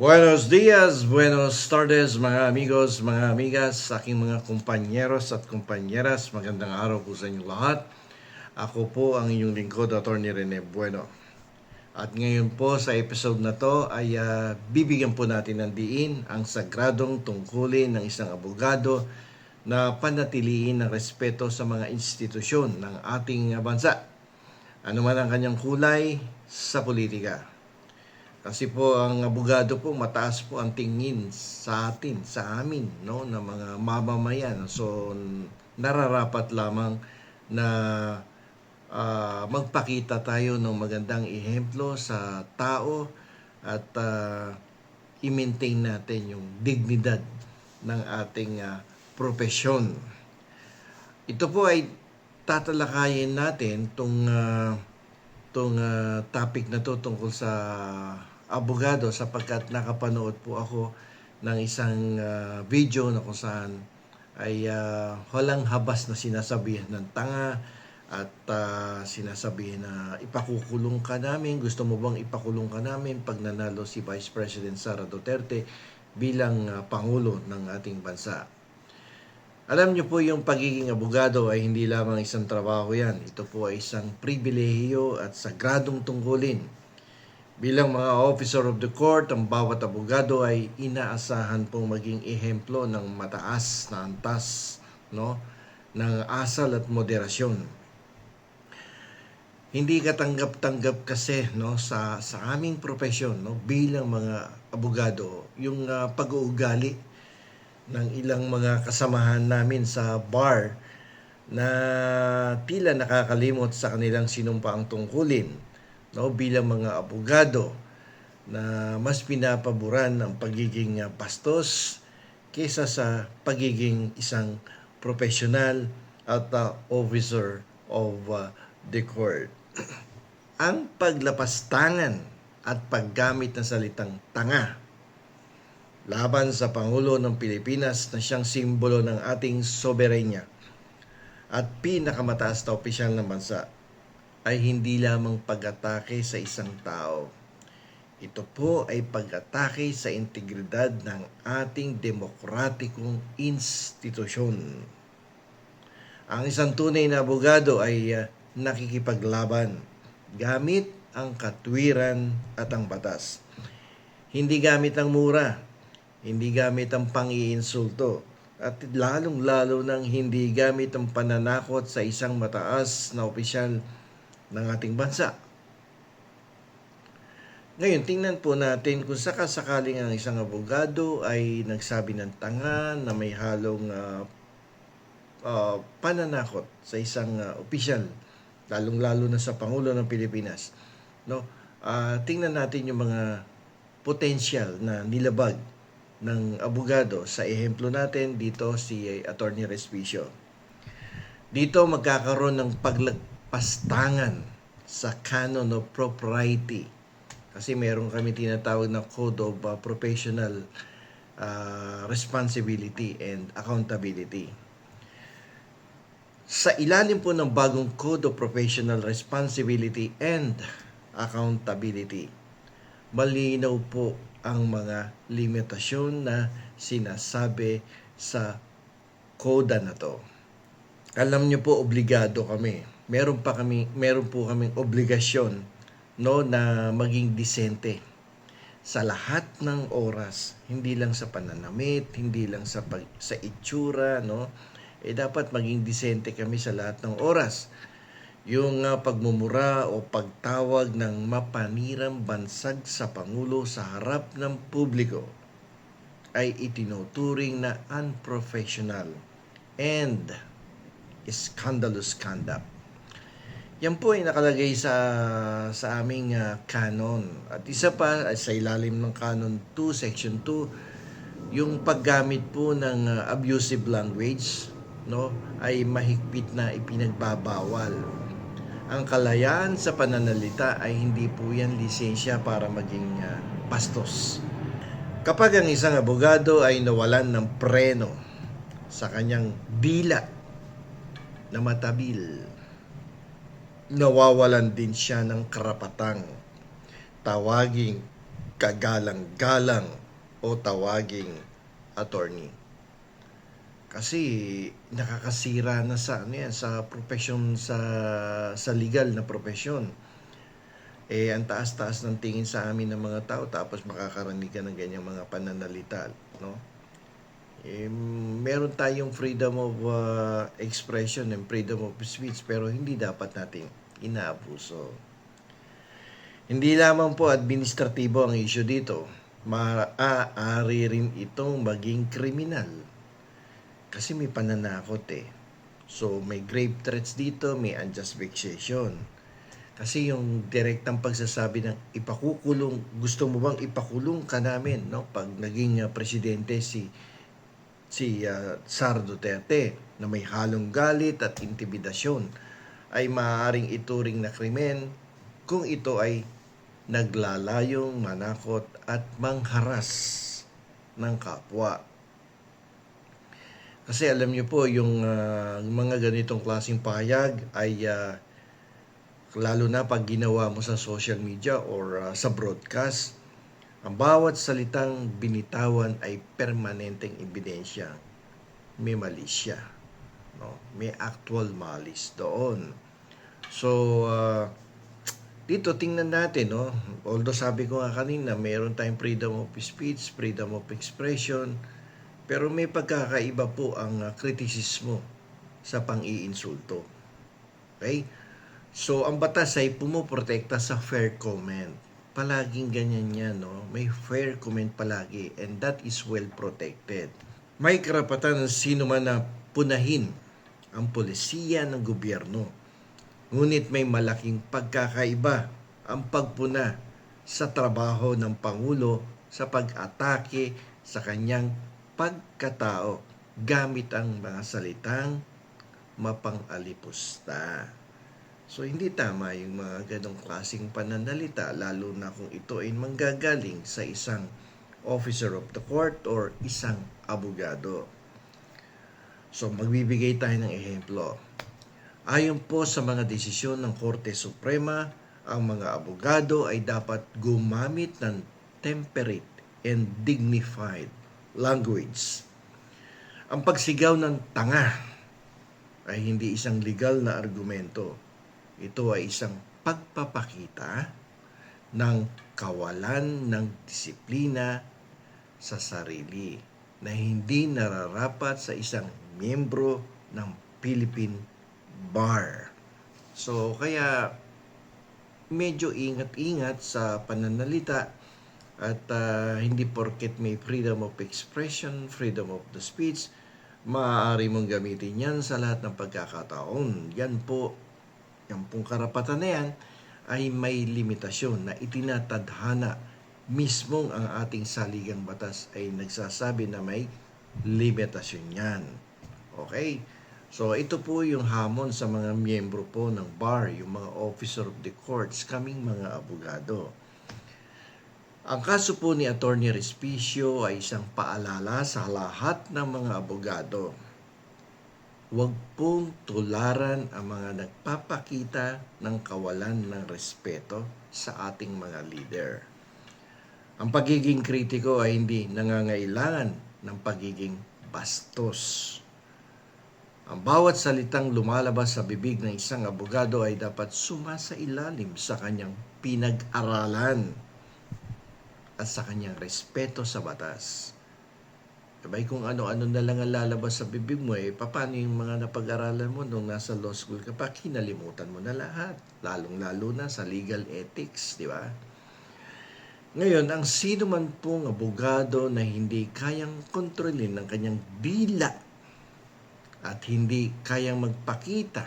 Buenos dias, buenos tardes mga amigos, mga amigas, aking mga kumpanyeros at kumpanyeras. Magandang araw po sa inyong lahat. Ako po ang inyong lingkod, Atty. Rene Bueno. At ngayon po sa episode na to ay bibigyan po natin ng diin ang sagradong tungkulin ng isang abogado na panatiliin ng respeto sa mga institusyon ng ating bansa. Ano man ang kanyang kulay sa politika. Kasi po ang abogado po, mataas po ang tingin sa atin, sa amin, no, na mga mamamayan. So nararapat lamang na magpakita tayo ng magandang ehemplo sa tao at i-maintain natin yung dignidad ng ating profesyon. Ito po ay tatalakayin natin tong topic na to tungkol sa abogado sapagkat nakapanood po ako ng isang video na kung saan ay walang habas na sinasabihan ng tanga at sinasabihin na ipakukulong ka namin, gusto mo bang ipakulong ka namin pag nanalo si Vice President Sara Duterte bilang Pangulo ng ating bansa. Alam niyo po, yung pagiging abogado ay hindi lamang isang trabaho yan. Ito po ay isang pribilehiyo at sagradong tungkulin. Bilang mga officer of the court, ang bawat abogado ay inaasahan pong maging ehemplo ng mataas na antas, no, ng asal at moderasyon. Hindi katanggap-tanggap kasi, no, sa aming profesyon, no, bilang mga abogado, yung pag-uugali ng ilang mga kasamahan namin sa bar na tila nakakalimot sa kanilang sinumpaang tungkulin, no, bilang mga abogado na mas pinapaboran ang pagiging bastos kaysa sa pagiging isang professional at officer of the court. Ang paglapastangan at paggamit ng salitang tanga laban sa Pangulo ng Pilipinas na siyang simbolo ng ating soberenya at pinakamataas na opisyal ng bansa ay hindi lamang pag-atake sa isang tao. Ito po ay pag-atake sa integridad ng ating demokratikong institusyon. Ang isang tunay na abogado ay nakikipaglaban gamit ang katwiran at ang batas. Hindi gamit ang mura, hindi gamit ang pang-iinsulto, at lalong-lalo nang hindi gamit ang pananakot sa isang mataas na opisyal ng ating bansa. Ngayon, tingnan po natin kung sakasakaling ang isang abogado ay nagsabi ng tanga na may halong pananakot sa isang opisyal, lalong-lalo na sa Pangulo ng Pilipinas. No? Tingnan natin yung mga potential na nilabag ng abogado. Sa ehemplo natin dito si Atty. Respicio. Dito magkakaroon ng pastangan sa canon of propriety. Kasi meron kami tinatawag na Code of Professional Responsibility and Accountability. Sa ilalim po ng bagong Code of Professional Responsibility and Accountability, malinaw po ang mga limitasyon na sinasabi sa koda na to. Alam niyo po, obligado kami. Meron po kaming obligasyon, no, na maging disente sa lahat ng oras, hindi lang sa pananamit, hindi lang sa itsura, no. Dapat maging disente kami sa lahat ng oras. Yung pagmumura o pagtawag ng mapanirang bansag sa Pangulo sa harap ng publiko ay itinuturing na unprofessional and scandalous conduct. Yan po ay nakalagay sa aming canon. At isa pa, sa ilalim ng Canon 2, Section 2, yung paggamit po ng abusive language, no, ay mahigpit na ipinagbabawal. Ang kalayaan sa pananalita ay hindi po yan lisensya para maging bastos. Kapag ang isang abogado ay nawalan ng preno sa kanyang dila na matabil, nawawalan din siya ng karapatang tawaging kagalang-galang o tawaging attorney. Kasi nakakasira na sa sa profesyon, sa legal na profesyon. Ang taas-taas ng tingin sa amin ng mga tao, tapos makakarinig ka ng ganyang mga pananalita, no? Meron tayong freedom of expression and freedom of speech, pero hindi dapat natin inaabuso. Hindi lamang po administratibo ang issue dito. Maaari rin itong maging kriminal. Kasi may pananakot So, may grave threats dito, may unjust vexation. Kasi yung direktang pagsasabi ng ipakukulong, gusto mo bang ipakulong ka namin, no? Pag naging presidente si Sara Duterte, na may halong galit at intimidasyon, ay maaaring ituring na krimen kung ito ay naglalayong manakot at mangharas ng kapwa. Kasi alam niyo po, yung mga ganitong klaseng pahayag ay lalo na pag ginawa mo sa social media or sa broadcast, ang bawat salitang binitawan ay permanenteng ebidensya. May malisya, no? May actual malice doon. So, dito tingnan natin, no? Although sabi ko nga kanina, mayroon tayong freedom of speech, freedom of expression, pero may pagkakaiba po ang kritisismo sa pang-iinsulto. Okay? So, ang batas ay pumoprotekta sa fair comment. Palaging ganyan yan, no? May fair comment palagi, and that is well protected. May karapatan ng sino man na punahin ang polisiya ng gobyerno. Ngunit may malaking pagkakaiba ang pagpuna sa trabaho ng Pangulo sa pag-atake sa kanyang pagkatao gamit ang mga salitang mapang-alipusta. So, hindi tama yung mga ganong klaseng pananalita, lalo na kung ito ay manggagaling sa isang officer of the court or isang abogado. So, magbibigay tayo ng ehemplo. Ayon po sa mga desisyon ng Korte Suprema, ang mga abogado ay dapat gumamit ng temperate and dignified language. Ang pagsigaw ng tanga ay hindi isang legal na argumento. Ito ay isang pagpapakita ng kawalan ng disiplina sa sarili na hindi nararapat sa isang miyembro ng Philippine Bar. So, kaya medyo ingat-ingat sa pananalita at hindi porket may freedom of expression, freedom of the speech, maaari mong gamitin yan sa lahat ng pagkakataon. Yan pong karapatan na yan ay may limitasyon na itinatadhana. Mismong ang ating saligang batas ay nagsasabi na may limitasyon yan. Okay? So, ito po yung hamon sa mga miyembro po ng bar, yung mga officer of the courts, kaming mga abogado. Ang kaso po ni Attorney Respicio ay isang paalala sa lahat ng mga abogado. Huwag pong tularan ang mga nagpapakita ng kawalan ng respeto sa ating mga leader. Ang pagiging kritiko ay hindi nangangailangan ng pagiging bastos. Ang bawat salitang lumalabas sa bibig ng isang abogado ay dapat sumasailalim sa kanyang pinag-aralan at sa kanyang respeto sa batas. Sabay kung ano-ano na lang ang lalabas sa bibig mo, paano yung mga napag-aralan mo nung nasa law school ka pa, kinalimutan mo na lahat. Lalong-lalo na sa legal ethics, di ba? Ngayon, ang sino man pong abogado na hindi kayang kontrolin ng kanyang dila at hindi kayang magpakita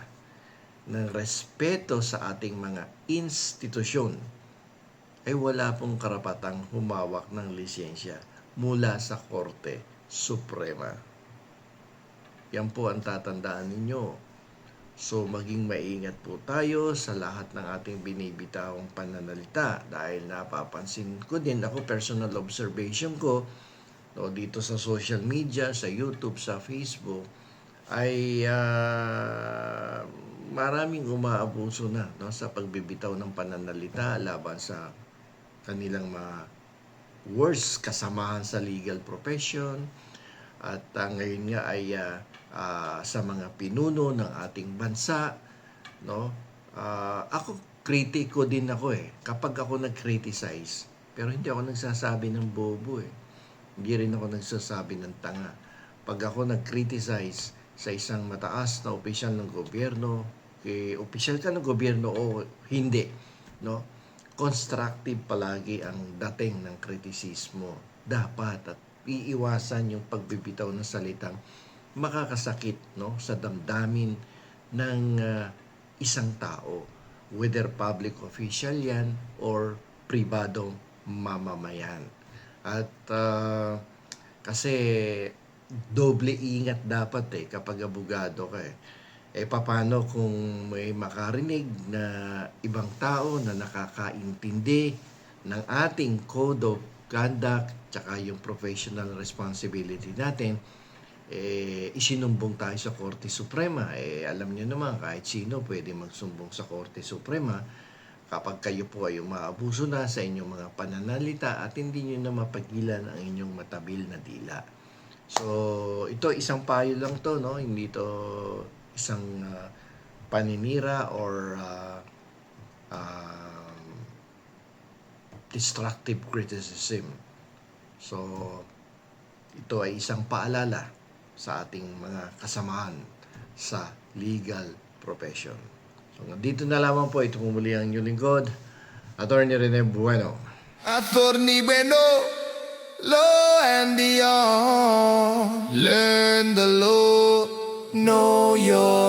ng respeto sa ating mga institusyon, ay wala pong karapatang humawak ng lisensya mula sa Korte Suprema. Yan po ang tatandaan ninyo. So, maging maingat po tayo sa lahat ng ating binibitawang pananalita dahil napapansin ko din, ako personal observation ko, no, dito sa social media, sa YouTube, sa Facebook, ay maraming umaabuso na, no, sa pagbibitaw ng pananalita laban sa kanilang mga worst kasamahan sa legal profession at ngayon nga ay sa mga pinuno ng ating bansa, no? Ako kritiko din ako kapag ako nag-criticize, pero hindi ako nagsasabi ng bobo Hindi rin ako nagsasabi ng tanga. Pag ako nag-criticize sa isang mataas na opisyal ng gobyerno, opisyal ka ng gobyerno o hindi, no? Constructive palagi ang dating ng kritisismo. Dapat at iiwasan yung pagbibitaw ng salitang makakasakit, no, sa damdamin ng isang tao, whether public official yan or pribadong mamamayan. At kasi doble ingat dapat kapag abogado ka paano kung may makarinig na ibang tao na nakakaintindi ng ating code of conduct tsaka yung professional responsibility natin, isinumbong tayo sa Korte Suprema. Alam niyo naman, kahit sino pwede magsumbong sa Korte Suprema kapag kayo po ay umaabuso na sa inyong mga pananalita at hindi nyo na mapagilan ang inyong matabil na dila. So, ito isang payo lang to, no? Hindi to isang paninira or destructive criticism. So, ito ay isang paalala sa ating mga kasamahan sa legal profession. So, dito na lamang po. Ito muli ang inyong lingkod, Attorney Rene Bueno. Attorney Bueno, law and beyond. Learn the law, know your